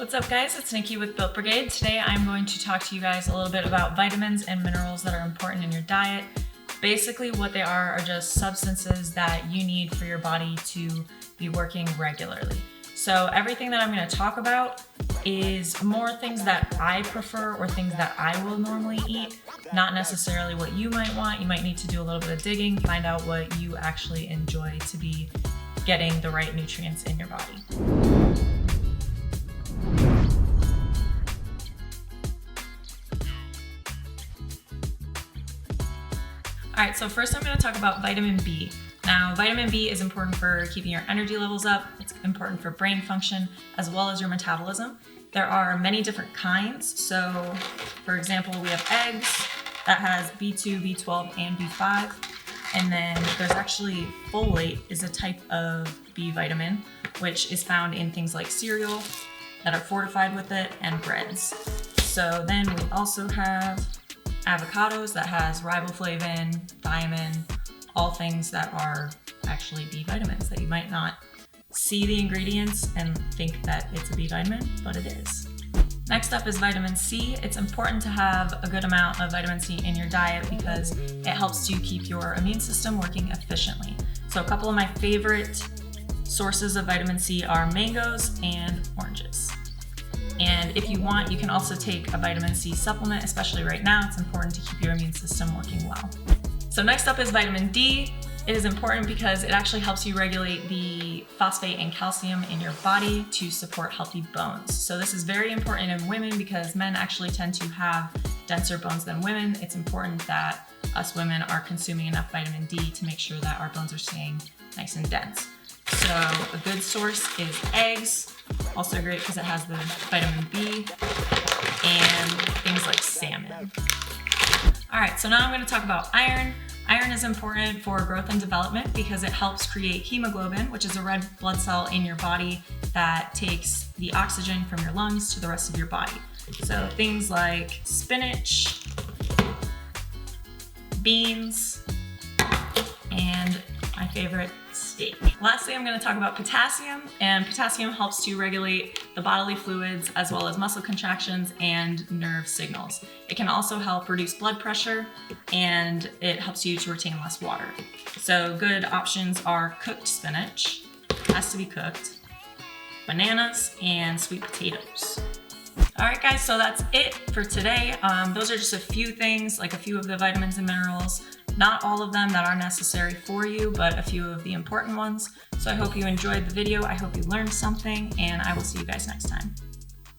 What's up guys, it's Nikki with Built Brigade. Today I'm going to talk to you guys a little bit about vitamins and minerals that are important in your diet. Basically what they are just substances that you need for your body to be working regularly. So everything that I'm going to talk about is more things that I prefer or things that I will normally eat, not necessarily what you might want. You might need to do a little bit of digging, find out what you actually enjoy to be getting the right nutrients in your body. All right, so first I'm going to talk about vitamin B. Now, vitamin B is important for keeping your energy levels up. It's important for brain function as well as your metabolism. There are many different kinds. So, for example, we have eggs that has B2, B12, and B5. And then there's actually folate is a type of B vitamin, which is found in things like cereal that are fortified with it and breads. So then we also have avocados that has riboflavin, thiamine, all things that are actually B vitamins that you might not see the ingredients and think that it's a B vitamin, but it is. Next up is vitamin C. It's important to have a good amount of vitamin C in your diet because it helps to keep your immune system working efficiently. So a couple of my favorite sources of vitamin C are mangoes and oranges. And if you want, you can also take a vitamin C supplement, especially right now. It's important to keep your immune system working well. So next up is vitamin D. It is important because it actually helps you regulate the phosphate and calcium in your body to support healthy bones. So this is very important in women because men actually tend to have denser bones than women. It's important that us women are consuming enough vitamin D to make sure that our bones are staying nice and dense. So a good source is eggs, also great because it has the vitamin B, and things like salmon. All right, so now I'm going to talk about iron. Iron is important for growth and development because it helps create hemoglobin, which is a red blood cell in your body that takes the oxygen from your lungs to the rest of your body. So things like spinach, beans, and my favorite, steak. Lastly, I'm going to talk about potassium, and potassium helps to regulate the bodily fluids as well as muscle contractions and nerve signals. It can also help reduce blood pressure, and it helps you to retain less water. So good options are cooked spinach, has to be cooked, bananas, and sweet potatoes. All right guys, so that's it for today. Those are just a few things, like a few of the vitamins and minerals. Not all of them that are necessary for you, but a few of the important ones. So I hope you enjoyed the video. I hope you learned something, and I will see you guys next time.